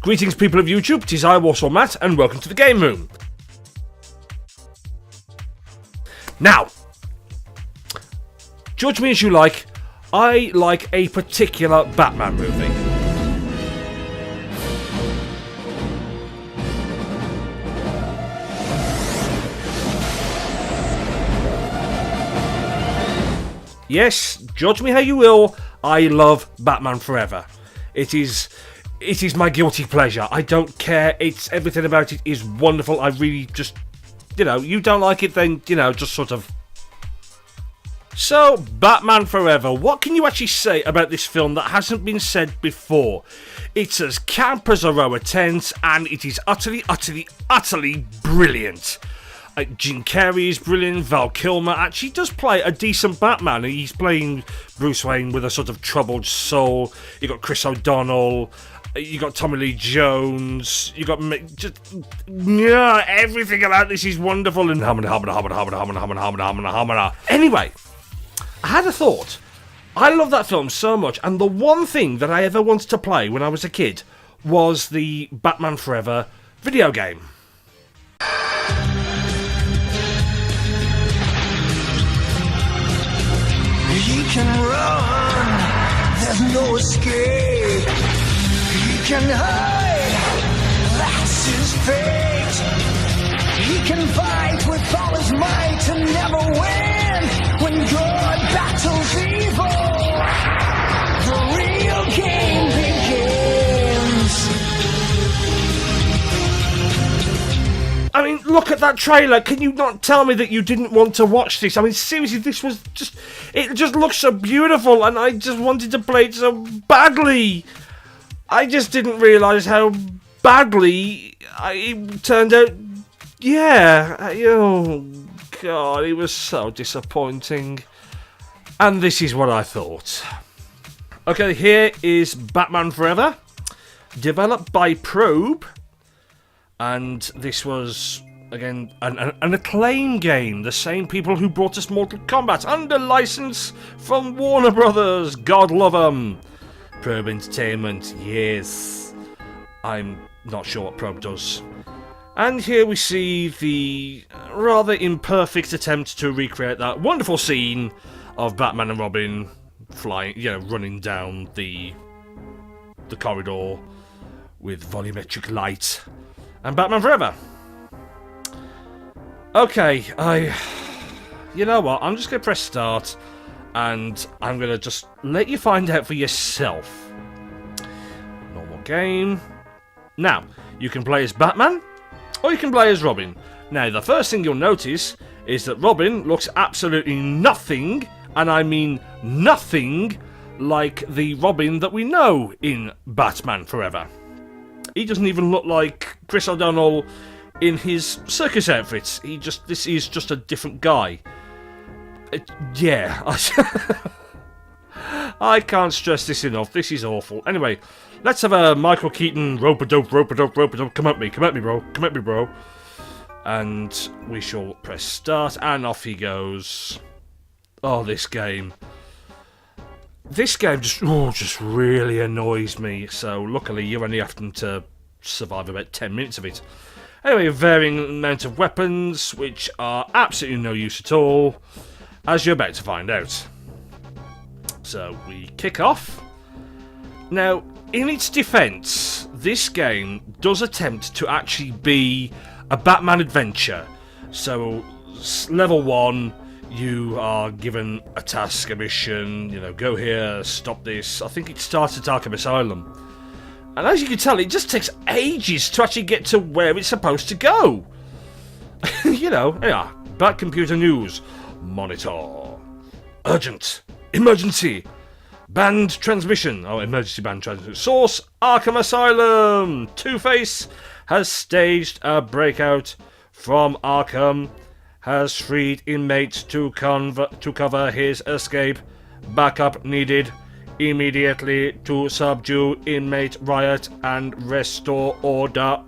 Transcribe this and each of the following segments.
Greetings, people of YouTube, 'tis I, Warsaw Matt, and welcome to the Game Room. Now, judge me as you like, I like a particular Batman movie. Yes, judge me how you will, I love Batman Forever. It is my guilty pleasure. I don't care. Everything about it is wonderful. I really just, you don't like it, then, just sort of. So, Batman Forever. What can you actually say about this film that hasn't been said before? It's as camp as a row of tents, and it is utterly, utterly, utterly brilliant. Jim Carrey is brilliant. Val Kilmer actually does play a decent Batman. He's playing Bruce Wayne with a sort of troubled soul. You got Chris O'Donnell. You got Tommy Lee Jones. You got everything about this is wonderful. And anyway, I had a thought. I love that film so much, and the one thing that I ever wanted to play when I was a kid was the Batman Forever video game. He can run, there's no escape. He can hide, that's his fate. He can fight with all his might and never win. When good battles evil, the real game begins. I mean, look at that trailer. Can you not tell me that you didn't want to watch this? I mean, seriously, this was just... It just looks so beautiful, and I just wanted to play it so badly. I just didn't realise how badly it turned out. Yeah. Oh, God, it was so disappointing. And this is what I thought. Okay, here is Batman Forever, developed by Probe. And this was, again, an Acclaim game. The same people who brought us Mortal Kombat under license from Warner Brothers. God love them. Probe Entertainment, yes. I'm not sure what Probe does. And here we see the rather imperfect attempt to recreate that wonderful scene of Batman and Robin flying, running down the corridor with volumetric light. And Batman Forever. Okay, you know what? I'm just going to press start, and I'm going to just let you find out for yourself. Normal game. Now, you can play as Batman, or you can play as Robin. Now, the first thing you'll notice is that Robin looks absolutely nothing, and I mean nothing, like the Robin that we know in Batman Forever. He doesn't even look like Chris O'Donnell in his circus outfits. This is just a different guy. I can't stress this enough. This is awful. Anyway, let's have a Michael Keaton rope-a-dope. Come at me, bro. And we shall press start, and off he goes. Oh, this game. This game just really annoys me, so luckily you're only having to survive about 10 minutes of it. Anyway, a varying amount of weapons, which are absolutely no use at all, as you're about to find out. So, we kick off. Now, in its defence, this game does attempt to actually be a Batman adventure. So, level 1... You are given a task, a mission, go here, stop this. I think it starts at Arkham Asylum. And as you can tell, it just takes ages to actually get to where it's supposed to go. Bat computer news. Monitor. Urgent. Emergency. Banned transmission. Oh, emergency banned transmission. Source, Arkham Asylum. Two-Face has staged a breakout from Arkham. Has freed inmates to cover his escape. Backup needed immediately to subdue inmate riot and restore order.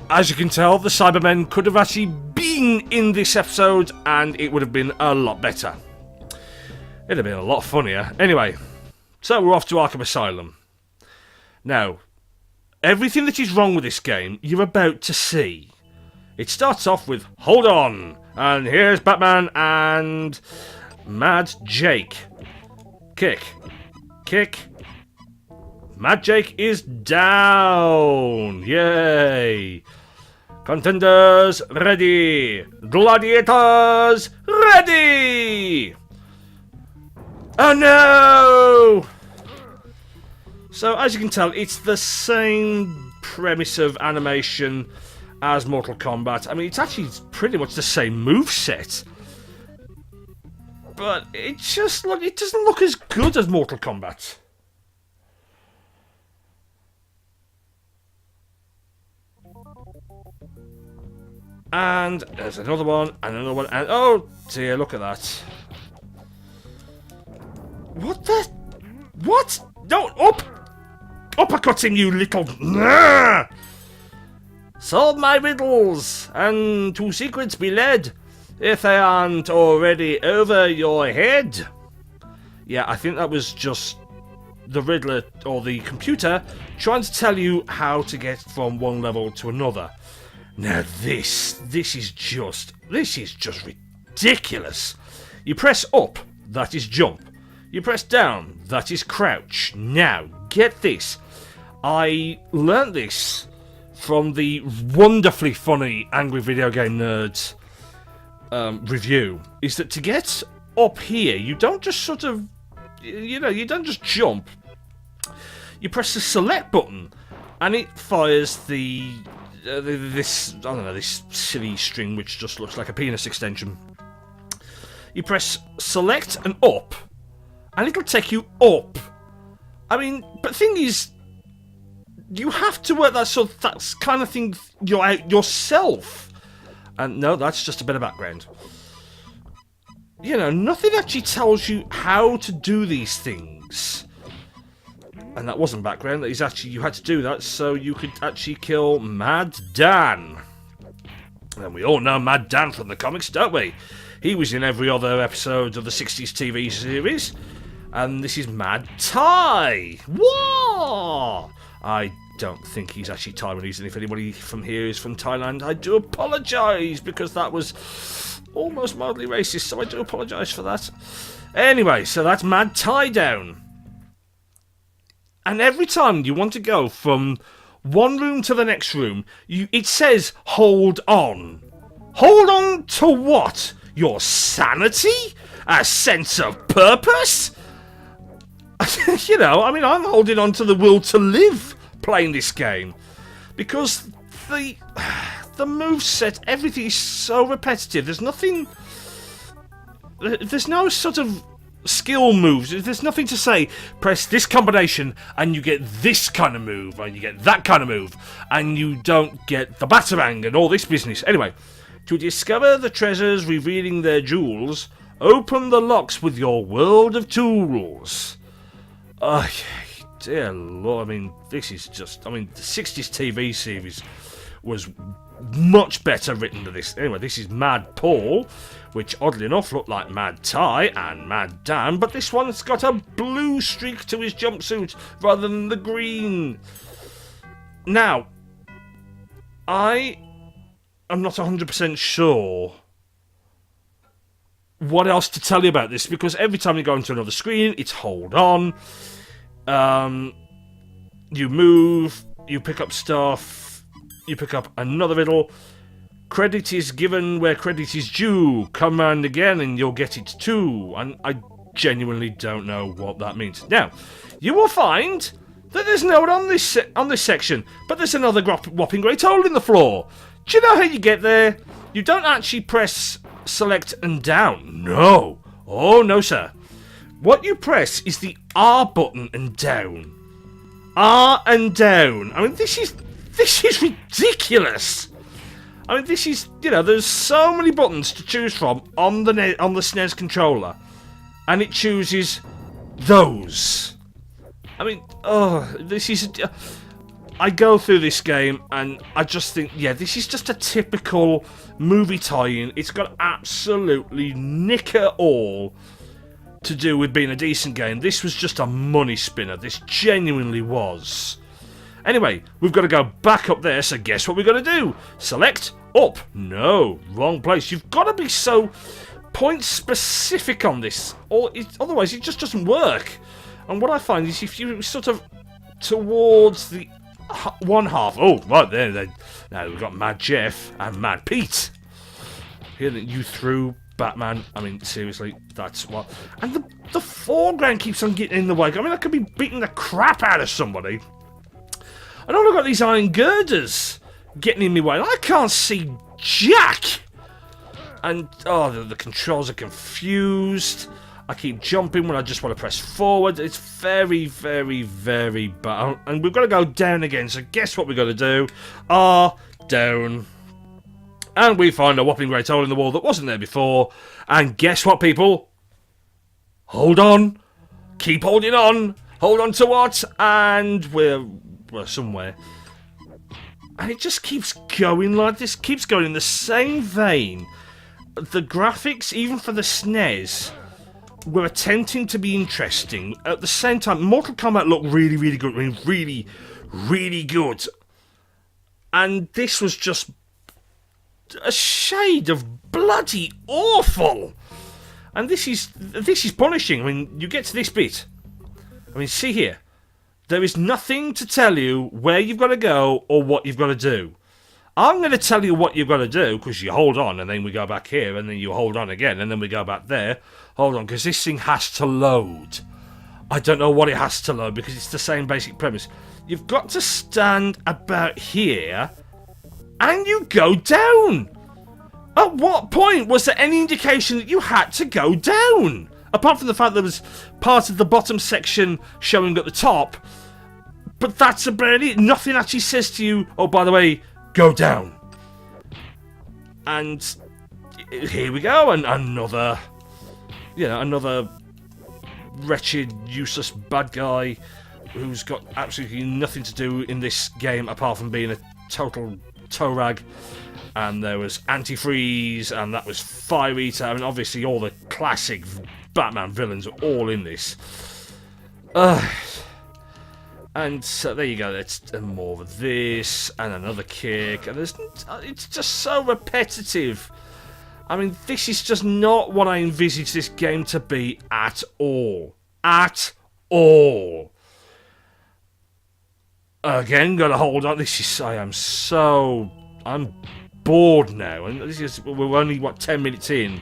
As you can tell, the Cybermen could have actually been in this episode, and it would have been a lot better. It'd have been a lot funnier. Anyway, so we're off to Arkham Asylum. Now, everything that is wrong with this game, you're about to see. It starts off with, hold on, and here's Batman and Mad Jake. Kick. Mad Jake is down. Yay. Contenders ready. Gladiators ready. Oh no! So as you can tell, it's the same premise of animation as Mortal Kombat. I mean, it's actually pretty much the same moveset. But it doesn't look as good as Mortal Kombat. And there's another one, and oh dear, look at that. What? No, up! Uppercut him, you little... Nah! Solve my riddles, and to secrets be led, if they aren't already over your head. Yeah, I think that was just the Riddler, or the computer, trying to tell you how to get from one level to another. Now this is just ridiculous. You press up, that is jump. You press down, that is crouch. Now, get this. I learnt this from the wonderfully funny Angry Video Game Nerds review, is that to get up here, you don't just sort of, you don't just jump. You press the select button, and it fires this silly string which just looks like a penis extension. You press select and up, and it'll take you up. I mean, but the thing is, you have to work that kind of thing out yourself. And no, that's just a bit of background. Nothing actually tells you how to do these things. And that wasn't background, that is actually, you had to do that so you could actually kill Mad Dan. And we all know Mad Dan from the comics, don't we? He was in every other episode of the 60s TV series. And this is Mad Thai. Whoa! I don't think he's actually Taiwanese, and if anybody from here is from Thailand, I do apologise, because that was almost mildly racist, so I do apologise for that. Anyway, so that's Mad Thai down. And every time you want to go from one room to the next room, it says, hold on. Hold on to what? Your sanity? A sense of purpose? I'm holding on to the will to live playing this game. Because the moveset, everything is so repetitive. There's no sort of skill moves. There's nothing to say, press this combination and you get this kind of move, and you get that kind of move, and you don't get the batarang and all this business. Anyway, to discover the treasures revealing their jewels, open the locks with your world of tools. Oh, dear Lord, this is just... the 60s TV series was much better written than this. Anyway, this is Mad Paul, which oddly enough looked like Mad Thai and Mad Dan, but this one's got a blue streak to his jumpsuit rather than the green. Now, I am not 100% sure what else to tell you about this, because every time you go into another screen, it's hold on. You move, you pick up stuff, you pick up another riddle. Credit is given where credit is due. Come round again and you'll get it too. And I genuinely don't know what that means. Now, you will find that there's no one on this section, but there's another whopping great hole in the floor. Do you know how you get there? You don't actually press select and down. No. Oh, no, sir. What you press is the R button and down. R and down. This is ridiculous. This is, there's so many buttons to choose from on the SNES controller, and it chooses those. This is... I go through this game and I just think, this is just a typical movie tie-in. It's got absolutely knicker all to do with being a decent game. This was just a money spinner. This genuinely was. Anyway, we've got to go back up there, so guess what we're going to do? Select up. No, wrong place. You've got to be so point specific on this, or otherwise it just doesn't work. And what I find is if you sort of towards the one half. Oh, right there. Now we've got Mad Jeff and Mad Pete. Here that you threw Batman. I mean, seriously, that's what. And the foreground keeps on getting in the way. I mean, I could be beating the crap out of somebody. And all I've got these iron girders getting in my way. And I can't see jack. And, oh, the controls are confused. I keep jumping when I just want to press forward. It's very, very, very bad. And we've got to go down again. So guess what we've got to do? R, down. And we find a whopping great hole in the wall that wasn't there before. And guess what, people? Hold on. Keep holding on. Hold on to what? And we're somewhere. And it just keeps going like this. Keeps going in the same vein. The graphics, even for the SNES, were attempting to be interesting. At the same time, Mortal Kombat looked really, really good. I mean, really, really good. And this was just a shade of bloody awful. And this is punishing. I mean, you get to this bit. I mean, see here. There is nothing to tell you where you've got to go or what you've got to do. I'm going to tell you what you've got to do, because you hold on, and then we go back here, and then you hold on again, and then we go back there. Hold on, because this thing has to load. I don't know what it has to load, because it's the same basic premise. You've got to stand about here, and you go down. At what point was there any indication that you had to go down? Apart from the fact there was part of the bottom section showing at the top. But that's about it. Nothing actually says to you, oh, by the way, go down. And here we go, and another wretched, useless bad guy who's got absolutely nothing to do in this game apart from being a total toe rag. And there was Antifreeze, and that was Fire Eater, and obviously all the classic Batman villains are all in this. And so there you go, that's more of this, and another kick, and it's just so repetitive. I mean, this is just not what I envisaged this game to be at all. At all. Again, gotta hold on, I'm bored now, and we're only, 10 minutes in,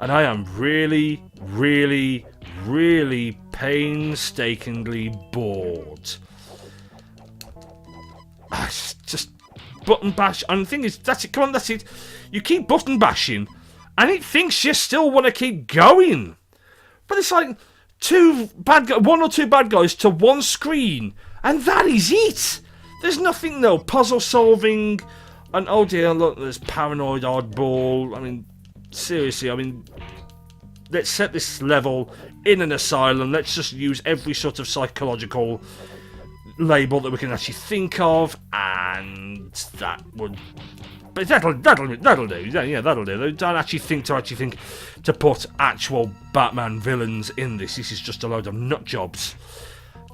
and I am really, really, really painstakingly bored. Just button bash, and the thing is, that's it, come on, that's it. You keep button bashing, and it thinks you still want to keep going. But it's like one or two bad guys to one screen, and that is it. There's nothing, no puzzle solving, and oh dear, look, there's paranoid oddball. I mean, seriously, let's set this level in an asylum. Let's just use every sort of psychological label that we can actually think of, and that would. But that'll do. Yeah, that'll do. They don't actually think to put actual Batman villains in this. This is just a load of nut jobs.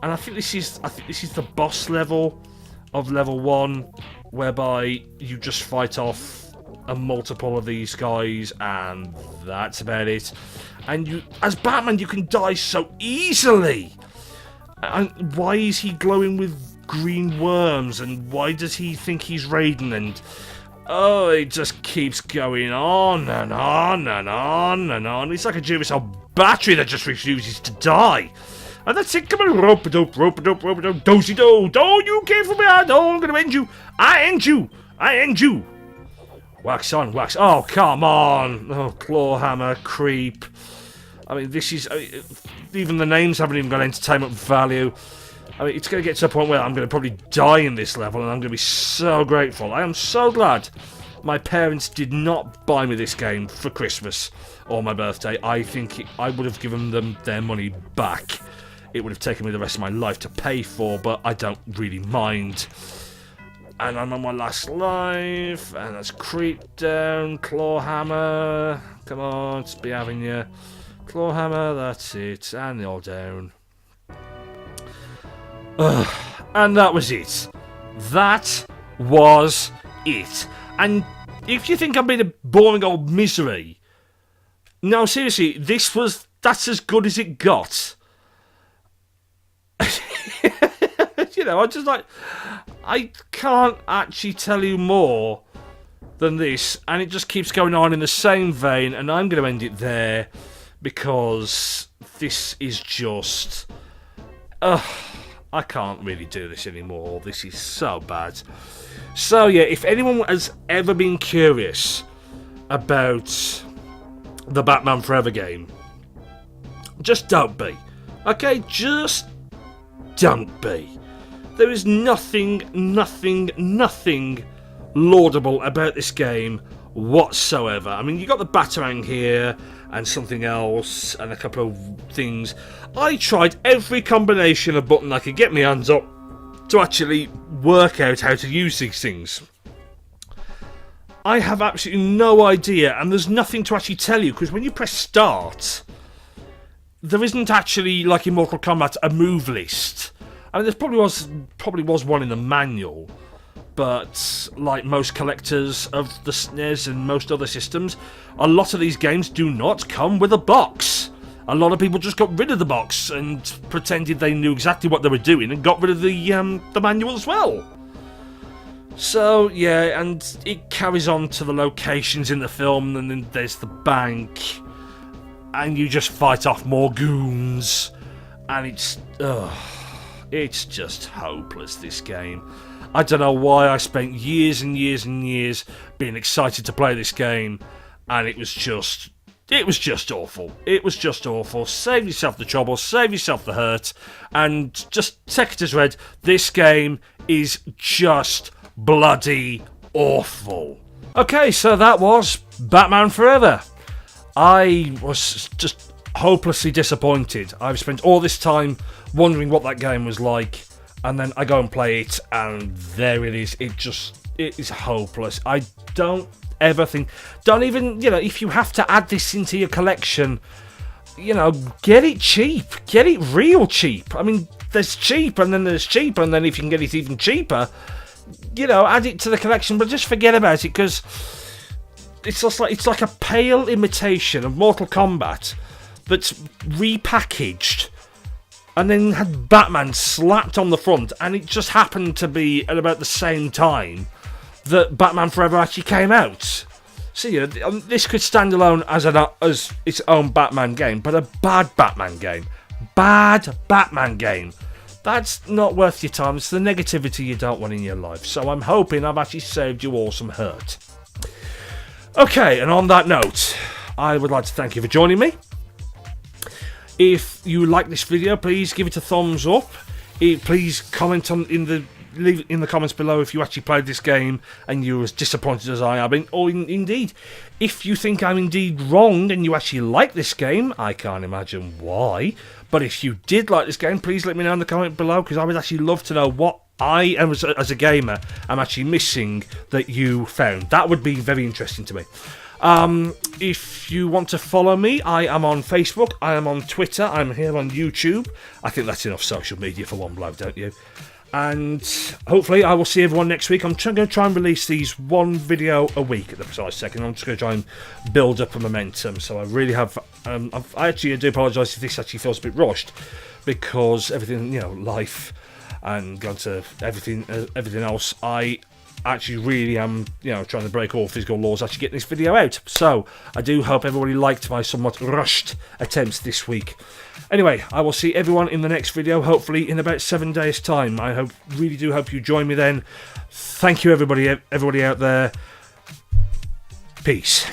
And I think this is the boss level of level 1, whereby you just fight off a multiple of these guys, and that's about it. And you, as Batman, you can die so easily. And why is he glowing with green worms? And why does he think he's Raiden? And oh, it just keeps going on and on and on and on. It's like a Duracell battery that just refuses to die. And that's it. Come on, rope-a-dope, do-si-do. Don't you care for me? I'm gonna end you. I end you. Wax on, wax. Oh, come on. Oh, claw hammer, creep. I mean, this is... even the names haven't even got entertainment value. I mean, it's going to get to a point where I'm going to probably die in this level, and I'm going to be so grateful. I am so glad my parents did not buy me this game for Christmas or my birthday. I think I would have given them their money back. It would have taken me the rest of my life to pay for, but I don't really mind. And I'm on my last life, and that's creep down, claw hammer. Come on, it's be having you. Claw hammer, that's it, and they're all down. And that was it. That was it. And if you think I'm being a boring old misery, no, seriously, that's as good as it got. You know, I can't actually tell you more than this, and it just keeps going on in the same vein, and I'm going to end it there, because this is just... I can't really do this anymore. This is so bad. So yeah, if anyone has ever been curious about the Batman Forever game, just don't be. Okay, just don't be. There is nothing laudable about this game whatsoever. I mean, you got the Batarang here and something else and a couple of things. I tried every combination of button I could get my hands up to actually work out how to use these things. I have absolutely no idea, and there's nothing to actually tell you, because when you press start, there isn't actually, like in Mortal Kombat, a move list. I mean, there probably was one in the manual, but like most collectors of the SNES and most other systems, a lot of these games do not come with a box. A lot of people just got rid of the box and pretended they knew exactly what they were doing and got rid of the manual as well. So yeah, and it carries on to the locations in the film, and then there's the bank, and you just fight off more goons, and it's just hopeless, this game. I don't know why I spent years and years and years being excited to play this game, and it was just awful. It was just awful. Save yourself the trouble, save yourself the hurt, and just take it as read. This game is just bloody awful. Okay, so that was Batman Forever. I was just hopelessly disappointed. I've spent all this time wondering what that game was like, and then I go and play it, and there it is. It is hopeless. I don't even, if you have to add this into your collection, get it cheap. Get it real cheap. I mean, there's cheap, and then there's cheaper, and then if you can get it even cheaper, add it to the collection, but just forget about it, because it's like a pale imitation of Mortal Kombat that's repackaged and then had Batman slapped on the front, and it just happened to be at about the same time that Batman Forever actually came out. So this could stand alone as its own Batman game, but a bad Batman game. Bad Batman game. That's not worth your time. It's the negativity you don't want in your life. So I'm hoping I've actually saved you all some hurt. Okay, and on that note, I would like to thank you for joining me. If you like this video, please give it a thumbs up. Please comment leave in the comments below if you actually played this game and you were as disappointed as I am. Or indeed, if you think I'm indeed wrong and you actually like this game, I can't imagine why. But if you did like this game, please let me know in the comment below, because I would actually love to know what I am, as a gamer, am actually missing that you found. That would be very interesting to me. If you want to follow me, I am on Facebook, I am on Twitter, I'm here on YouTube. I think that's enough social media for one bloke, don't you? And hopefully I will see everyone next week. I'm going to try and release these one video a week at the precise second. I'm just going to try and build up a momentum. So I really have... I do apologise if this actually feels a bit rushed, because everything, life and going to everything else, I actually really am, trying to break all physical laws, actually getting this video out. So I do hope everybody liked my somewhat rushed attempts this week. Anyway, I will see everyone in the next video, hopefully in about 7 days' time. I really do hope you join me then. Thank you, everybody out there. Peace.